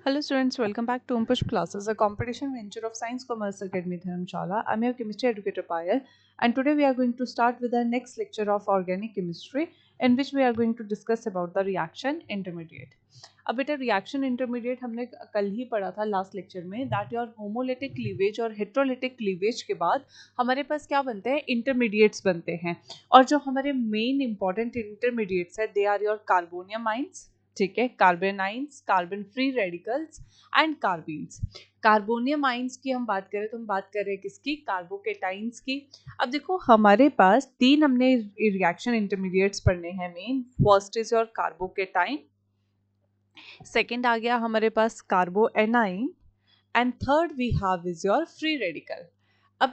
Hello students, welcome back to Umpush Classes, a competition venture of Science Commerce Academy Dharamshala. I'm your chemistry educator Payal, and today we are going to start with our next lecture of organic chemistry, in which we are going to discuss about the reaction intermediate. अब बेटा reaction intermediate हमने कल ही पढ़ा था last lecture में that your homolytic cleavage और heterolytic cleavage के बाद हमारे पास क्या बनते हैं, इंटरमीडिएट्स बनते हैं। और जो हमारे मेन इंपॉर्टेंट इंटरमीडिएट्स है they are your carbonium ions, ठीक है, carbon ions, carbon free radicals and carbenes. Carbonium ions की हम बात करें तो हम बात कर रहे हैं किसकी, कार्बोकेटाइंस की। अब देखो हमारे पास तीन हमने रिएक्शन इंटरमीडिएट्स पढ़ने हैं main. First is your carbocation, second आ गया हमारे पास carbanion and third we have is your free radical. अब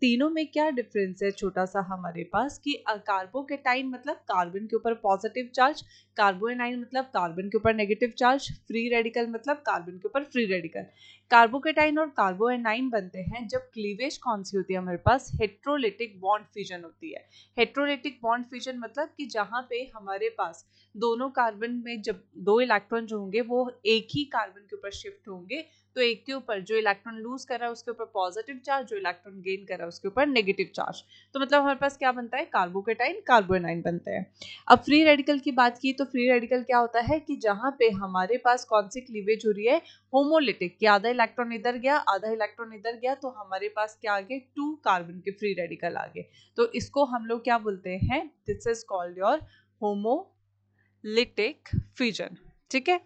तीनों में क्या डिफरेंस है छोटा सा हमारे पास कि कार्बोकेटाइन मतलब कार्बन के ऊपर पॉजिटिव चार्ज, कार्बोएनाइन मतलब कार्बन के ऊपर नेगेटिव चार्ज, फ्री रेडिकल मतलब कार्बन के ऊपर फ्री रेडिकल। कार्बोकेटाइन और कार्बोएनाइन बनते हैं जब क्लीवेज कौन सी होती है हमारे पास, हेट्रोलिटिक बॉन्ड फ्यूजन होती है। हेट्रोलिटिक बॉन्ड फ्यूजन मतलब कि जहाँ पे हमारे पास दोनों कार्बन में जब दो इलेक्ट्रॉन जो होंगे वो एक ही कार्बन के ऊपर शिफ्ट होंगे, तो एक के ऊपर जो इलेक्ट्रॉन लूज कर रहा है उसके ऊपर पॉजिटिव चार्ज, जो इलेक्ट्रॉन गेन कर रहा है उसके ऊपर नेगेटिव चार्ज। तो मतलब हमारे पास क्या बनता है, कार्बोकेटाइन कार्बोएनाइन बनते हैं। अब फ्री रेडिकल की बात की तो फ्री रेडिकल क्या होता है कि जहां पे हमारे पास कौन सी क्लीवेज हो रही है, होमोलिटिक, कि आधा इलेक्ट्रॉन इधर गया आधा इलेक्ट्रॉन इधर गया, तो हमारे पास क्या आ गए, 2 कार्बन के फ्री रेडिकल आ गए। तो इसको हम लोग क्या बोलते हैं, this is called your homolytic fusion, ठीक है।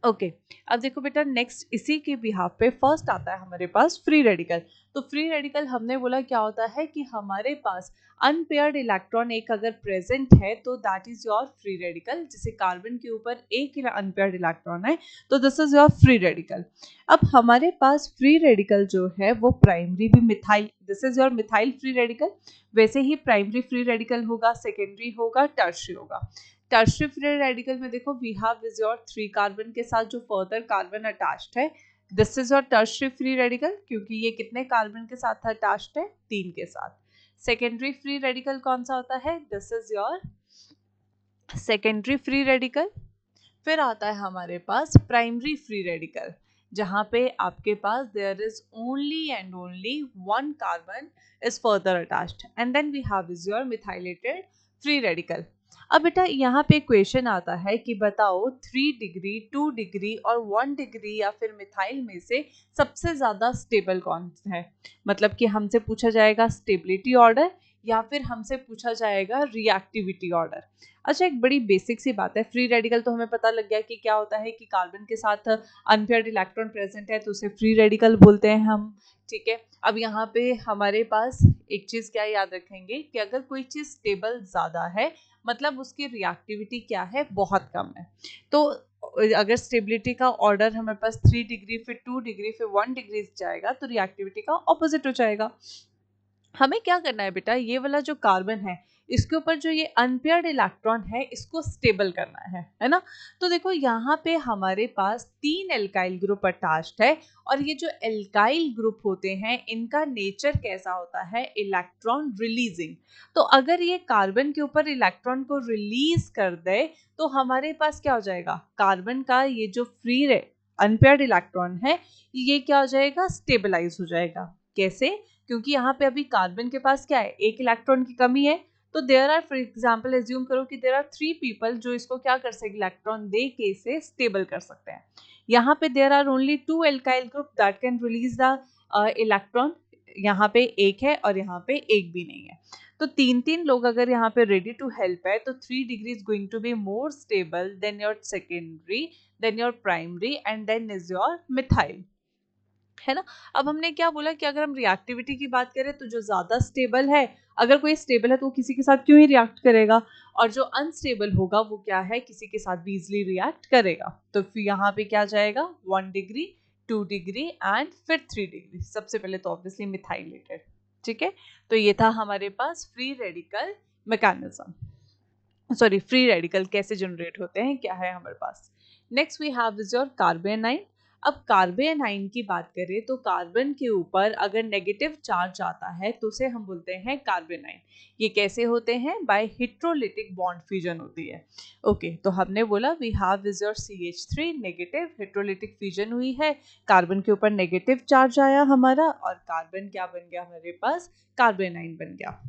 ओके अब देखो बेटा नेक्स्ट इसी के बिहाफ पे फर्स्ट आता है हमारे पास फ्री रेडिकल। तो फ्री रेडिकल हमने बोला क्या होता है कि हमारे पास अनपेयर्ड इलेक्ट्रॉन एक अगर प्रेजेंट है तो that is your free radical. जैसे कार्बन के ऊपर एक अनपेयर्ड इलेक्ट्रॉन है तो this is your free radical. अब हमारे पास फ्री रेडिकल जो है वो प्राइमरी भी methyl, this is your methyl free radical. वैसे ही प्राइमरी फ्री रेडिकल होगा, सेकेंडरी होगा, टर्शियरी होगा। टर्शियरी फ्री रेडिकल में देखो we have is your 3 carbon के साथ जो फर्दर कार्बन अटैच्ड है, this is your tertiary free radical, क्योंकि ये कितने कार्बन के साथ अटैच्ड है, 3 के साथ। सेकेंडरी फ्री रेडिकल कौन सा होता है, this is your secondary free radical. फिर आता है हमारे पास प्राइमरी फ्री रेडिकल, जहां पे आपके पास there is only and only 1 carbon is further attached and then we have is your methylated free radical. अब बेटा यहाँ पे क्वेश्चन आता है कि बताओ 3 डिग्री, 2 डिग्री और 1 डिग्री या फिर मिथाइल में से सबसे ज्यादा स्टेबल कौन है। मतलब कि हमसे पूछा जाएगा स्टेबिलिटी ऑर्डर या फिर हमसे पूछा जाएगा रिएक्टिविटी ऑर्डर। अच्छा एक बड़ी बेसिक सी बात है, फ्री रेडिकल तो हमें पता लग गया कि क्या होता है कि कार्बन के साथ अनपेयर्ड इलेक्ट्रॉन प्रेजेंट है तो उसे फ्री रेडिकल बोलते हैं हम, ठीक है। अब यहाँ पे हमारे पास एक चीज क्या याद रखेंगे कि अगर कोई चीज स्टेबल ज्यादा है मतलब उसकी रिएक्टिविटी क्या है, बहुत कम है। तो अगर स्टेबिलिटी का ऑर्डर हमारे पास 3 डिग्री फिर 2 डिग्री फिर 1 डिग्री जाएगा तो रिएक्टिविटी का ऑपोजिट हो जाएगा। हमें क्या करना है बेटा, ये वाला जो कार्बन है इसके ऊपर जो ये अनपेयर्ड इलेक्ट्रॉन है इसको स्टेबल करना है ना। तो देखो यहाँ पे हमारे पास 3 एल्काइल ग्रुप अटैच्ड है और ये जो एल्काइल ग्रुप होते हैं इनका नेचर कैसा होता है, इलेक्ट्रॉन रिलीजिंग। तो अगर ये कार्बन के ऊपर इलेक्ट्रॉन को रिलीज कर दे तो हमारे पास क्या हो जाएगा, कार्बन का ये जो फ्री अनपेयर्ड इलेक्ट्रॉन है ये क्या हो जाएगा, स्टेबलाइज हो जाएगा। कैसे, क्योंकि यहाँ पे अभी कार्बन के पास क्या है, एक इलेक्ट्रॉन की कमी है। तो there are, for example assume करो कि देयर आर 3 पीपल जो इसको क्या कर सके, इलेक्ट्रॉन दे के इसे स्टेबल कर सकते हैं। यहाँ पे there are only 2 alkyl group that can release the electron. यहाँ पे एक है और यहाँ पे एक भी नहीं है। तो 3 लोग अगर यहाँ पे रेडी टू हेल्प है तो 3 degree is going to be more stable than your secondary, then your primary and then is your methyl, है ना। अब हमने क्या बोला कि अगर हम रिएक्टिविटी की बात करें तो जो ज्यादा स्टेबल है, अगर कोई स्टेबल है तो वो किसी के साथ क्यों ही रिएक्ट करेगा, और जो अनस्टेबल होगा वो क्या है, किसी के साथ भी इजिली रिएक्ट करेगा। तो फिर यहाँ पे क्या जाएगा, 1 डिग्री, 2 डिग्री एंड फिर 3 डिग्री। सबसे पहले तो ऑब्वियसली मिथाइलेटेड, ठीक है। तो ये था हमारे पास free radical mechanism, sorry free radical कैसे जनरेट होते हैं, क्या है हमारे पास। Next we have is your carbanion. अब कार्बेनाइन की बात करें तो कार्बन के ऊपर अगर नेगेटिव चार्ज आता है तो उसे हम बोलते हैं कार्बेनाइन। ये कैसे होते हैं? बाय हेट्रोलिटिक बॉन्ड फ्यूजन होती है। ओके, तो हमने बोला we have is your CH3 negative, heterolytic fusion हुई है, कार्बन के ऊपर नेगेटिव चार्ज आया हमारा और कार्बन क्या बन गया हमारे पास? कार्बेनाइन बन गया।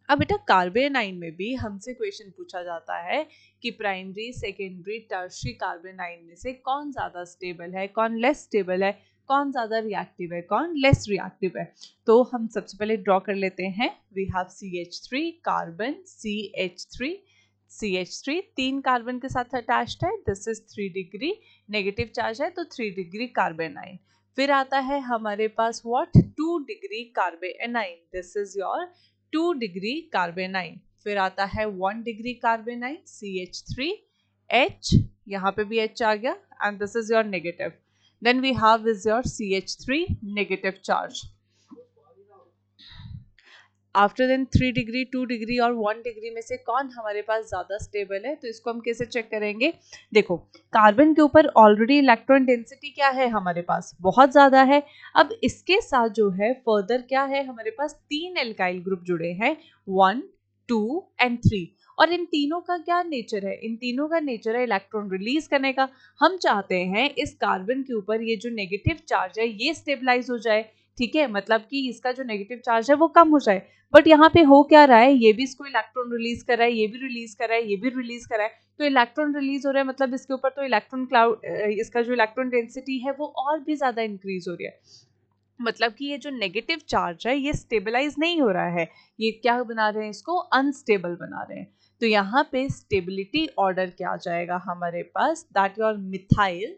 अब बेटा कार्बेनाइन में भी हमसे क्वेश्चन पूछा जाता है कि प्राइमरी, सेकेंडरी, टर्शियरी कार्बेनाइन में से कौन ज़्यादा स्टेबल है, कौन लेस स्टेबल है, कौन ज़्यादा रिएक्टिव है, कौन लेस रिएक्टिव है। तो हम सबसे पहले ड्रॉ कर लेते हैं। We have CH3 carbon, CH3 तीन कार्बन के साथ अटैच्ड है, this is 3 degree, negative charge है तो 3 डिग्री कार्बेनाइन। फिर आता है हमारे पास what? 2 degree carbanion, this is your 2 degree carbanion. फिर आता है 1 डिग्री कार्बेनाइन, CH3H, यहाँ पे भी H आ गया and this is your negative. Then we have is your CH3 negative charge. After then 3 degree, 2 degree और 1 डिग्री में से कौन हमारे पास ज़्यादा स्टेबल है? तो इसको हम कैसे चेक करेंगे? देखो, कार्बन के ऊपर ऑलरेडी इलेक्ट्रॉन डेंसिटी क्या है हमारे पास? बहुत ज़्यादा है। अब इसके साथ जो है फर्दर क्या है हमारे पास? 3 एल्काइल ग्रुप जुड़े हैं, 1, 2 एंड 3। और इन तीनों का क्या नेचर है? इन तीनों का नेचर है इलेक्ट्रॉन रिलीज करने का। हम चाहते हैं इस कार्बन के ऊपर ये जो नेगेटिव चार्ज है ये स्टेबलाइज हो जाए, ठीक है, मतलब कि इसका जो नेगेटिव चार्ज है वो कम हो जाए। बट यहाँ पे हो क्या रहा है? ये भी इसको इलेक्ट्रॉन रिलीज कर रहा है, ये भी रिलीज कर रहा है, ये भी रिलीज कर रहा है। तो इलेक्ट्रॉन रिलीज हो रहा है मतलब इसके ऊपर तो इलेक्ट्रॉन क्लाउड, इसका जो इलेक्ट्रॉन डेंसिटी है वो और भी ज्यादा इंक्रीज हो रही है। मतलब कि ये जो नेगेटिव चार्ज है ये स्टेबलाइज नहीं हो रहा है, ये क्या बना रहे हैं? इसको अनस्टेबल बना रहे हैं। तो यहाँ पे स्टेबिलिटी ऑर्डर क्या आ जाएगा हमारे पास? That your methyl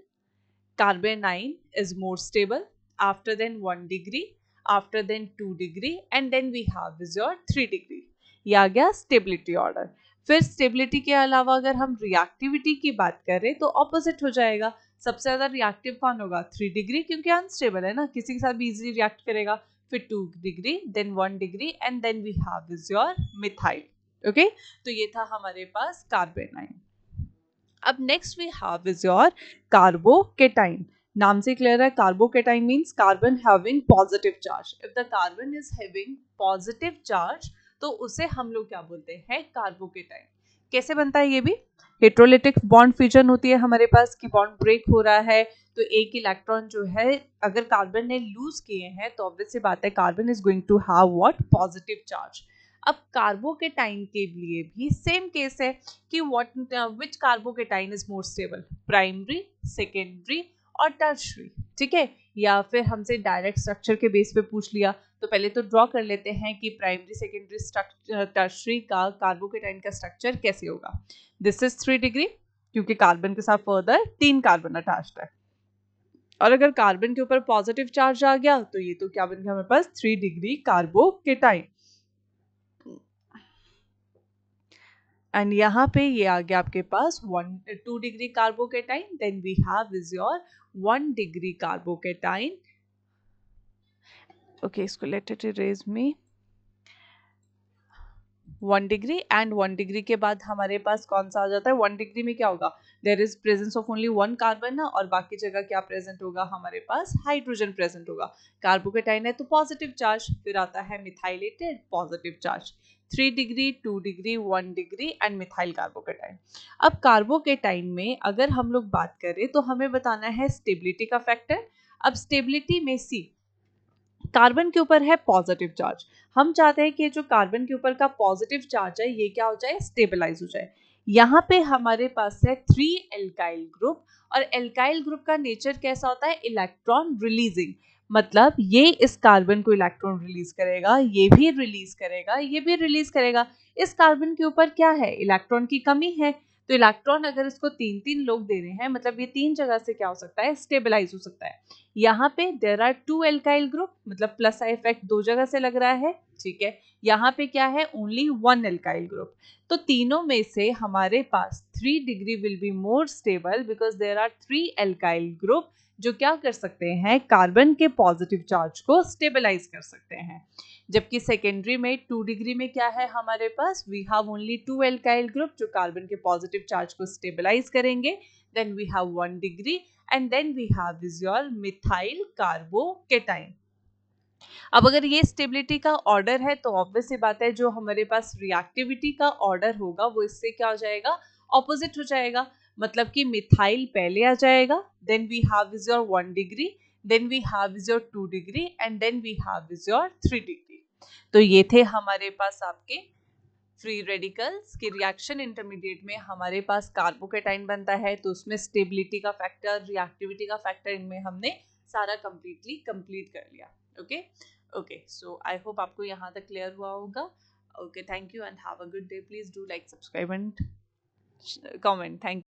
carbanion is more stable, after then 1 degree, after then 2 degree and then we have is your 3 degree। ये आ गया स्टेबिलिटी ऑर्डर। फिर स्टेबिलिटी के अलावा अगर हम रिएक्टिविटी की बात करें तो ऑपोजिट हो जाएगा। सबसे ज्यादा रिएक्टिव कौन होगा? 3 डिग्री, क्योंकि अनस्टेबल है ना, किसी के साथ भी इजीली रिएक्ट करेगा। फिर 2 degree, then 1 degree and then we have is your methyl. Okay, तो ये था हमारे पास कार्बेनाइन। अब next we have is your carbocation. नाम से क्लियर है, carbocation means carbon having positive charge. If the carbon is having positive charge तो उसे हम लोग क्या बोलते हैं? कार्बोकेटाइन। कैसे बनता है? ये भी हेट्रोलिटिक बॉन्ड फ्यूजन होती है हमारे पास, की बॉन्ड ब्रेक हो रहा है तो एक इलेक्ट्रॉन जो है अगर कार्बन ने लूज किए हैं तो ऑब्वियस सी बात है carbon is going to have what? Positive charge. अब कार्बोकेटाइन के लिए भी सेम केस है कि which carbocation is more stable? Primary, secondary और टर्शियरी, ठीक है। या फिर हमसे डायरेक्ट स्ट्रक्चर के बेस पे पूछ लिया तो पहले तो ड्रॉ कर लेते हैं कि प्राइमरी, सेकेंडरी, टर्शियरी का कार्बोकेटाइन का स्ट्रक्चर कैसे होगा। दिस इज 3 डिग्री, क्योंकि कार्बन के साथ फर्दर 3 कार्बन अटैच्ड है। और अगर कार्बन के ऊपर पॉजिटिव चार्ज आ गया तो ये तो क्या बन गया हमारे पास? 3 डिग्री कार्बोकेटाइन। एंड यहाँ पे ये आ गया आपके पास 2 degree carbocation, then we have is your 1 degree carbocation. Okay, इसको let it erase me. 1 degree and 1 degree के बाद हमारे पास कौन सा आ जाता है? 1 डिग्री में क्या होगा? There is presence of only 1 carbon ना, और बाकी जगह क्या प्रेजेंट होगा हमारे पास? हाइड्रोजन प्रेजेंट होगा। कार्बोकेटाइन है तो पॉजिटिव चार्ज, फिर आता है methylated positive charge. 3 degree, 2 degree, 1 degree and methyl carbocation. अब कार्बोकेटाइन में अगर हम लोग बात करें तो हमें बताना है स्टेबिलिटी का फैक्टर। अब स्टेबिलिटी में सी, कार्बन के ऊपर है पॉजिटिव चार्ज, हम चाहते हैं कि जो कार्बन के ऊपर का पॉजिटिव चार्ज है ये क्या हो जाए? स्टेबलाइज हो जाए। यहाँ पे हमारे पास है 3 एल्काइल ग्रुप, और एल्काइल ग्रुप का नेचर कैसा होता है? इलेक्ट्रॉन रिलीजिंग, मतलब ये इस कार्बन को इलेक्ट्रॉन रिलीज करेगा, ये भी रिलीज करेगा, ये भी रिलीज करेगा। इस कार्बन के ऊपर क्या है? इलेक्ट्रॉन की कमी है, तो इलेक्ट्रॉन अगर इसको 3-3 लोग दे रहे हैं मतलब ये 3 जगह से क्या हो सकता है? स्टेबलाइज हो सकता है। यहाँ पे देर आर 2 एल्काइल ग्रुप, मतलब प्लस आई इफेक्ट 2 जगह से लग रहा है, ठीक है। यहाँ पे क्या है? Only 1 alkyl group. तो तीनों में से हमारे पास 3 degree will be more stable because there are 3 alkyl group जो क्या कर सकते हैं? कार्बन के पॉजिटिव चार्ज को स्टेबलाइज कर सकते हैं। जबकि सेकेंडरी में 2 डिग्री में क्या है हमारे पास? We have only 2 alkyl group जो कार्बन के पॉजिटिव चार्ज को स्टेबलाइज करेंगे। then we have 1 degree, and then we have is your methyl carbocation. अब अगर ये स्टेबिलिटी का ऑर्डर है तो ऑब्वियस सी बात है जो हमारे पास रिएक्टिविटी का ऑर्डर होगा वो इससे क्या हो जाएगा, ऑपोजिट हो जाएगा. मतलब कि मिथाइल पहले आ जाएगा, then we have is your 1 degree, then we have is your 2 degree, and then we have is your 3 degree. तो ये थे हमारे पास आपके फ्री रेडिकल्स की रिएक्शन. इंटरमीडिएट में हमारे पास कार्बोकेटाइन बनता है, तो उसमें स्टेबिलिटी का फैक्टर, रिएक्टिविटी का फैक्टर, इनमें हमने सारा कंप्लीट कर लिया. ओके, सो आई होप आपको यहाँ तक क्लियर हुआ होगा. Okay, thank you and have a good day. Please do like, subscribe and comment. Thank you.